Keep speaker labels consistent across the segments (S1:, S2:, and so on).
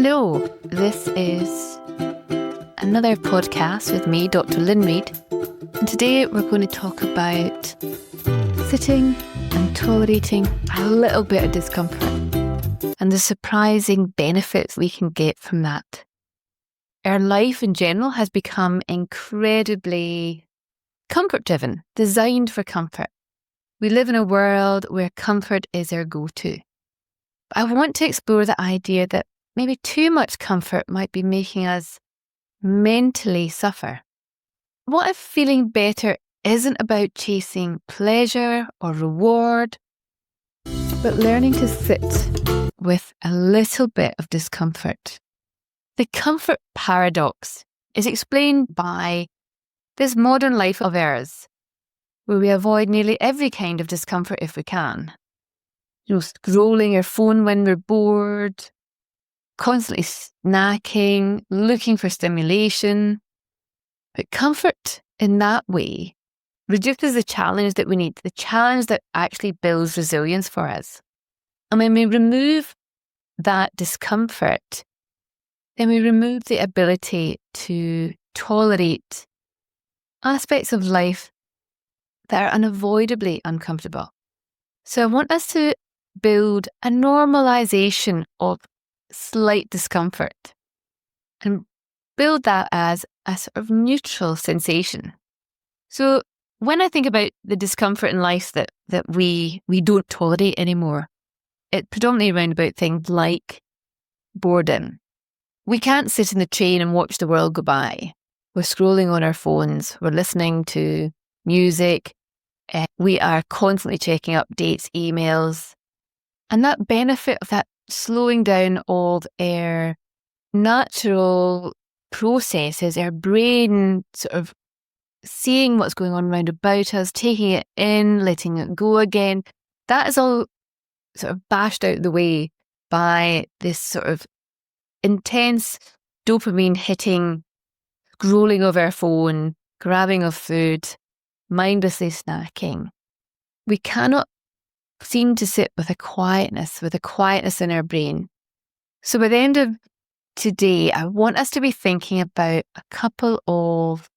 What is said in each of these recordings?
S1: Hello, this is another podcast with me, Dr. Lynne Reed, and today we're going to talk about sitting and tolerating a little bit of discomfort and the surprising benefits we can get from that. Our life in general has become incredibly comfort-driven, designed for comfort. We live in a world where comfort is our go-to. But I want to explore the idea that maybe too much comfort might be making us mentally suffer. What if feeling better isn't about chasing pleasure or reward, but learning to sit with a little bit of discomfort? The comfort paradox is explained by this modern life of ours, where we avoid nearly every kind of discomfort if we can. Scrolling our phone when we're bored, constantly snacking, looking for stimulation. But comfort in that way reduces the challenge that we need, the challenge that actually builds resilience for us. And when we remove that discomfort, then we remove the ability to tolerate aspects of life that are unavoidably uncomfortable. So I want us to build a normalization of slight discomfort and build that as a sort of neutral sensation. So when I think about the discomfort in life that we don't tolerate anymore, it's predominantly around about things like boredom. We can't sit in the train and watch the world go by. We're scrolling on our phones, we're listening to music, we are constantly checking updates, emails. And that benefit of that slowing down of our natural processes, our brain sort of seeing what's going on around about us, taking it in, letting it go again, that is all sort of bashed out the way by this sort of intense dopamine hitting, scrolling of our phone, grabbing of food, mindlessly snacking. We cannot seem to sit with a quietness in our brain. So by the end of today, I want us to be thinking about a couple of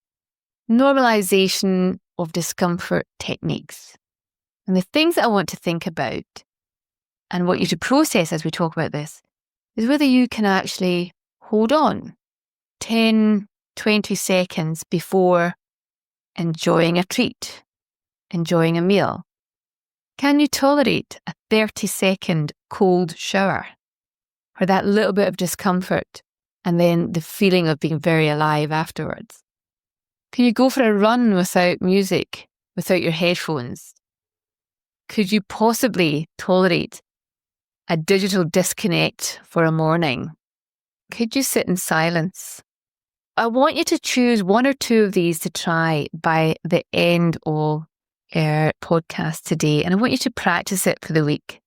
S1: normalization of discomfort techniques. And the things that I want to think about and want you to process as we talk about this is whether you can actually hold on 10, 20 seconds before enjoying a treat, enjoying a meal. Can you tolerate a 30-second cold shower or that little bit of discomfort and then the feeling of being very alive afterwards? Can you go for a run without music, without your headphones? Could you possibly tolerate a digital disconnect for a morning? Could you sit in silence? I want you to choose one or two of these to try by the end of our podcast today, and I want you to practice it for the week.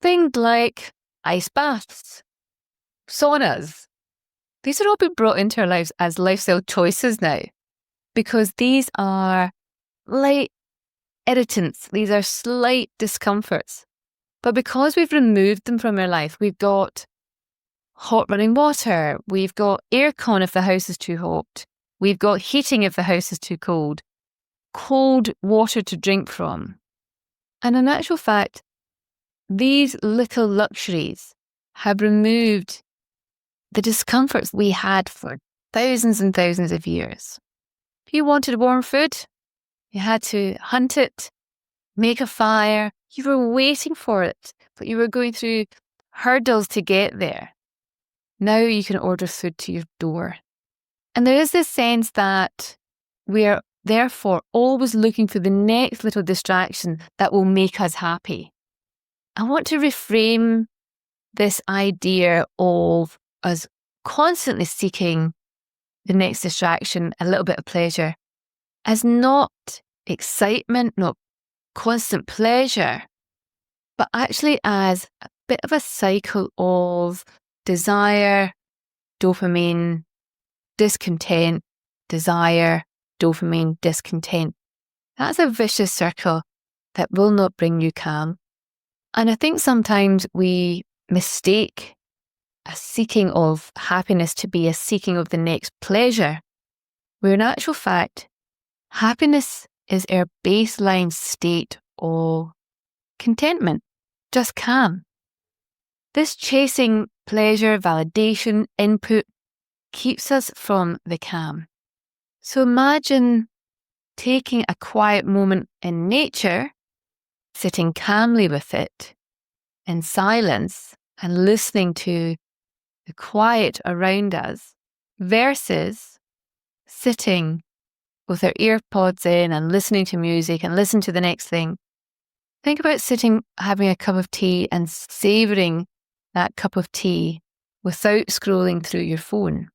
S1: Things like ice baths, saunas. These are all being brought into our lives as lifestyle choices now, because these are light irritants, these are slight discomforts. But because we've removed them from our life, we've got hot running water, we've got aircon if the house is too hot, we've got heating if the house is too cold water to drink from. And in actual fact, these little luxuries have removed the discomforts we had for thousands and thousands of years. If you wanted warm food, you had to hunt it, make a fire, you were waiting for it, but you were going through hurdles to get there. Now you can order food to your door. And there is this sense that we are therefore always looking for the next little distraction that will make us happy. I want to reframe this idea of us constantly seeking the next distraction, a little bit of pleasure, as not excitement, not constant pleasure, but actually as a bit of a cycle of desire, dopamine, discontent, desire, dopamine, discontent. That's a vicious circle that will not bring you calm. And I think sometimes we mistake a seeking of happiness to be a seeking of the next pleasure, where in actual fact, happiness is our baseline state of contentment, just calm. This chasing pleasure, validation, input keeps us from the calm. So imagine taking a quiet moment in nature, sitting calmly with it in silence and listening to the quiet around us versus sitting with our earpods in and listening to music and listen to the next thing. Think about sitting, having a cup of tea and savouring that cup of tea without scrolling through your phone.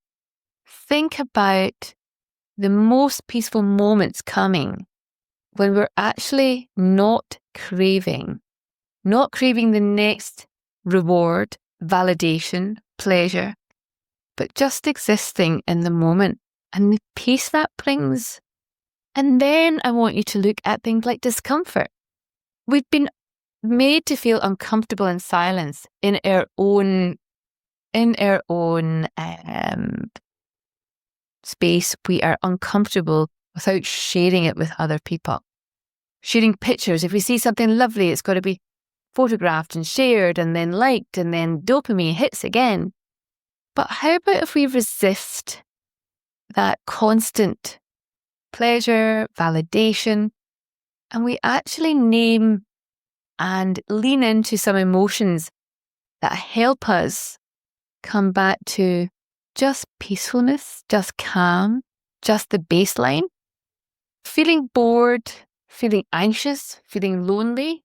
S1: Think about the most peaceful moments coming when we're actually not craving the next reward, validation, pleasure, but just existing in the moment and the peace that brings. And then I want you to look at things like discomfort. We've been made to feel uncomfortable in silence in our own space. We are uncomfortable without sharing it with other people. Sharing pictures. If we see something lovely, it's got to be photographed and shared and then liked, and then dopamine hits again. But how about if we resist that constant pleasure, validation, and we actually name and lean into some emotions that help us come back to just peacefulness, just calm, just the baseline? Feeling bored, feeling anxious, feeling lonely,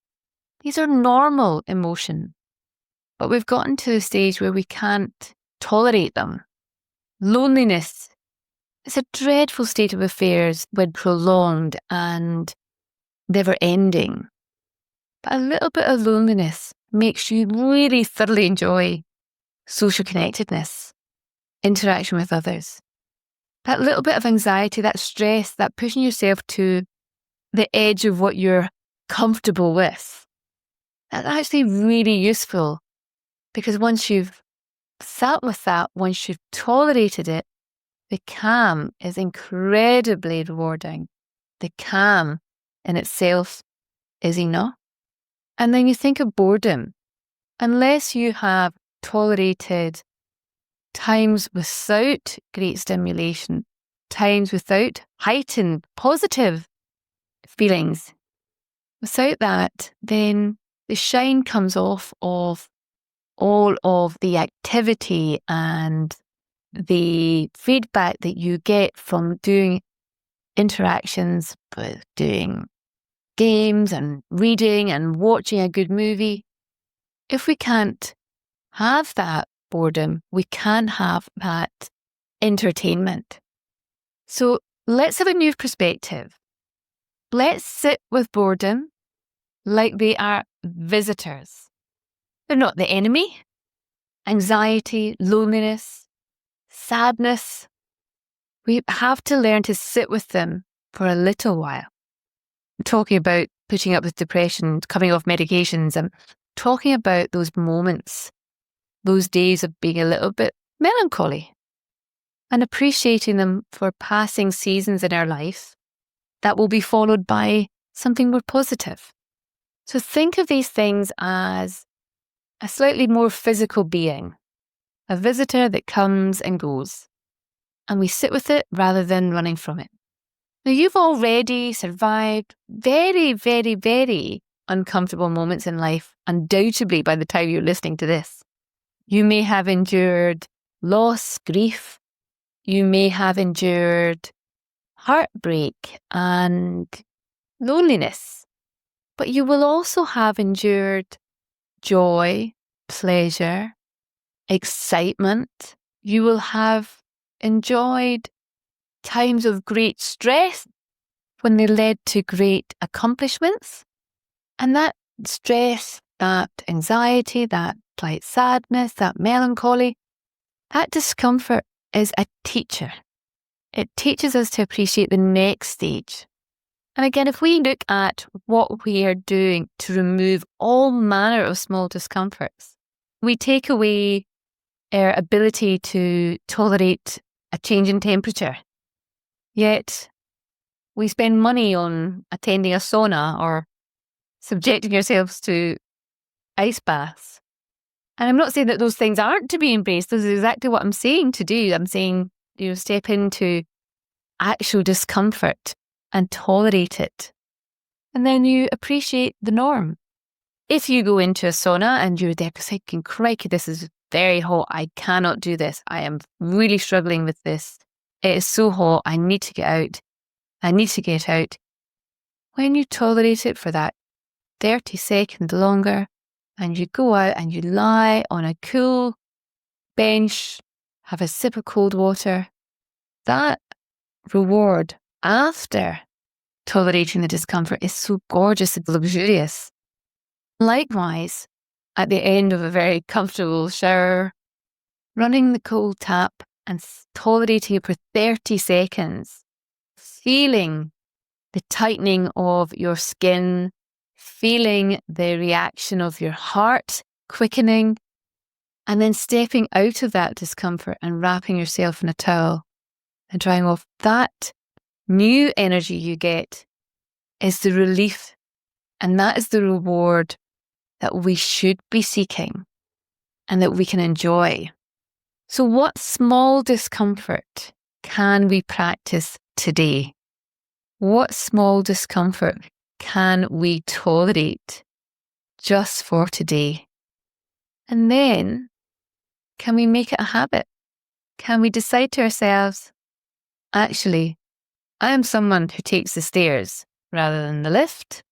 S1: these are normal emotions. But we've gotten to the stage where we can't tolerate them. Loneliness is a dreadful state of affairs when prolonged and never ending. But a little bit of loneliness makes you really thoroughly enjoy social connectedness, interaction with others. That little bit of anxiety, that stress, that pushing yourself to the edge of what you're comfortable with, that's actually really useful, because once you've sat with that, once you've tolerated it, the calm is incredibly rewarding. The calm in itself is enough. And then you think of boredom. Unless you have tolerated times without great stimulation, times without heightened positive feelings, without that, then the shine comes off of all of the activity and the feedback that you get from doing interactions, with doing games and reading and watching a good movie. If we can't have that boredom, we can't have that entertainment. So let's have a new perspective. Let's sit with boredom like they are visitors. They're not the enemy. Anxiety, loneliness, sadness. We have to learn to sit with them for a little while. I'm talking about putting up with depression, coming off medications. I'm talking about those moments, those days of being a little bit melancholy, and appreciating them for passing seasons in our life that will be followed by something more positive. So think of these things as a slightly more physical being, a visitor that comes and goes, and we sit with it rather than running from it. Now, you've already survived very, very, very uncomfortable moments in life, undoubtedly, by the time you're listening to this. You may have endured loss, grief. You may have endured heartbreak and loneliness. But you will also have endured joy, pleasure, excitement. You will have enjoyed times of great stress when they led to great accomplishments. And that stress, that anxiety, that slight sadness, that melancholy, that discomfort is a teacher. It teaches us to appreciate the next stage. And again, if we look at what we are doing to remove all manner of small discomforts, we take away our ability to tolerate a change in temperature. Yet we spend money on attending a sauna or subjecting ourselves to ice baths. And I'm not saying that those things aren't to be embraced. This is exactly what I'm saying to do. I'm saying, step into actual discomfort and tolerate it. And then you appreciate the norm. If you go into a sauna and you're there thinking, crikey, this is very hot. I cannot do this. I am really struggling with this. It is so hot. I need to get out. I need to get out. When you tolerate it for that 30 seconds longer, and you go out and you lie on a cool bench, have a sip of cold water, that reward after tolerating the discomfort is so gorgeous and luxurious. Likewise, at the end of a very comfortable shower, running the cold tap and tolerating it for 30 seconds, feeling the tightening of your skin, feeling the reaction of your heart quickening, and then stepping out of that discomfort and wrapping yourself in a towel and drying off. That new energy you get is the relief, and that is the reward that we should be seeking and that we can enjoy. So what small discomfort can we practice today? What small discomfort can we tolerate just for today? And then, can we make it a habit? Can we decide to ourselves, actually, I am someone who takes the stairs rather than the lift.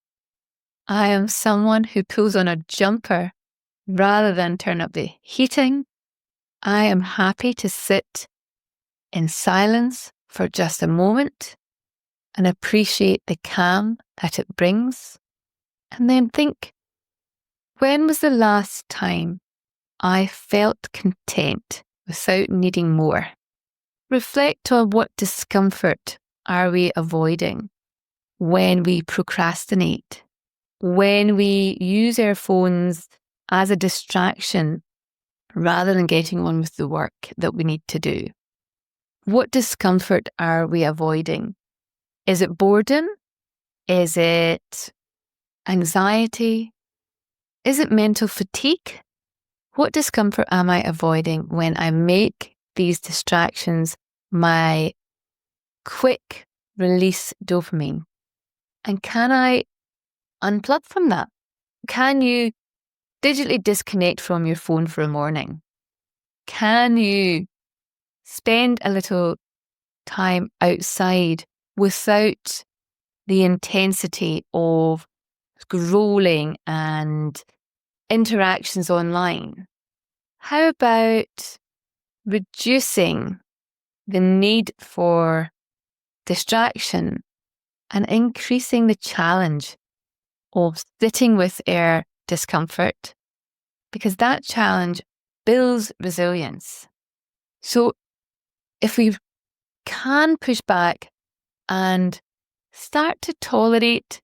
S1: I am someone who pulls on a jumper rather than turn up the heating. I am happy to sit in silence for just a moment and appreciate the calm that it brings. And then think, when was the last time I felt content without needing more? Reflect on what discomfort are we avoiding when we procrastinate, when we use our phones as a distraction rather than getting on with the work that we need to do. What discomfort are we avoiding? Is it boredom? Is it anxiety? Is it mental fatigue? What discomfort am I avoiding when I make these distractions my quick release dopamine? And can I unplug from that? Can you digitally disconnect from your phone for a morning? Can you spend a little time outside without the intensity of scrolling and interactions online? How about reducing the need for distraction and increasing the challenge of sitting with our discomfort? Because that challenge builds resilience. So if we can push back and start to tolerate,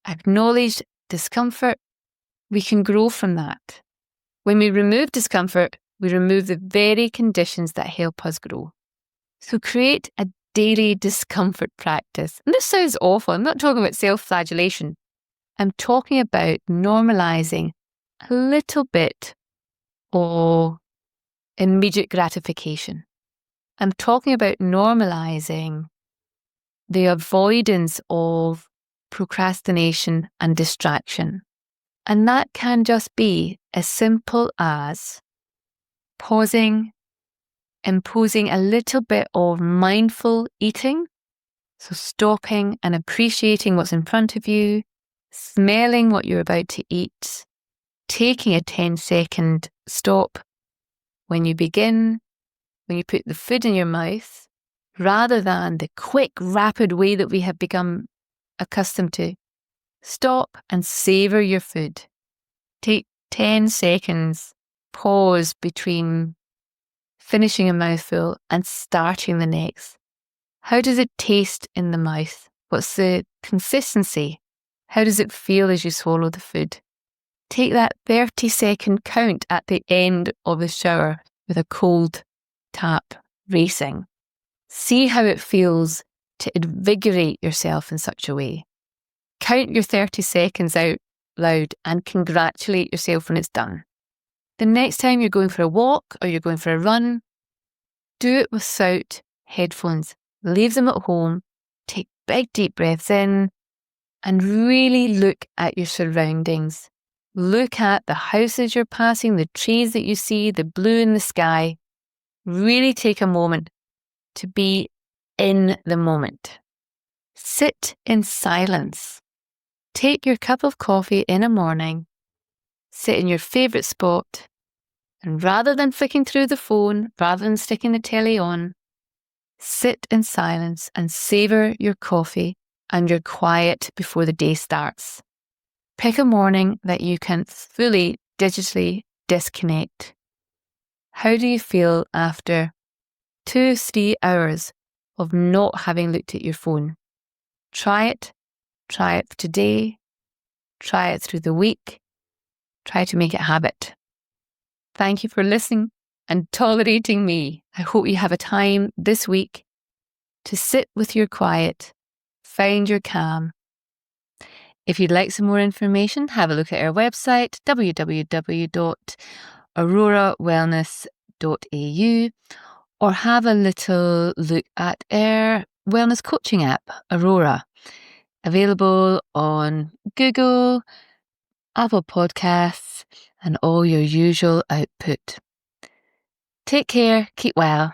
S1: acknowledge discomfort, we can grow from that. When we remove discomfort, we remove the very conditions that help us grow. So create a daily discomfort practice. And this sounds awful. I'm not talking about self-flagellation. I'm talking about normalizing a little bit of immediate gratification. I'm talking about normalizing the avoidance of procrastination and distraction. And that can just be as simple as pausing, imposing a little bit of mindful eating. So stopping and appreciating what's in front of you, smelling what you're about to eat, taking a 10-second stop when you begin, when you put the food in your mouth, rather than the quick, rapid way that we have become accustomed to. Stop and savour your food. Take 10 seconds, pause between finishing a mouthful and starting the next. How does it taste in the mouth? What's the consistency? How does it feel as you swallow the food? Take that 30-second count at the end of the shower. with a cold tap racing. See how it feels to invigorate yourself in such a way. Count your 30 seconds out loud and congratulate yourself when it's done. The next time you're going for a walk or you're going for a run, do it without headphones. Leave them at home, take big deep breaths in, and really look at your surroundings. Look at the houses you're passing, the trees that you see, the blue in the sky. Really take a moment to be in the moment. Sit in silence. Take your cup of coffee in the morning, sit in your favourite spot, and rather than flicking through the phone, rather than sticking the telly on, sit in silence and savour your coffee and your quiet before the day starts. Pick a morning that you can fully digitally disconnect. How do you feel after 2-3 hours of not having looked at your phone? Try it. Try it today. Try it through the week. Try to make it a habit. Thank you for listening and tolerating me. I hope you have a time this week to sit with your quiet, find your calm. If you'd like some more information, have a look at our website, www.aurorawellness.au, or have a little look at our wellness coaching app, Aurora, available on Google, Apple Podcasts, and all your usual output. Take care, keep well.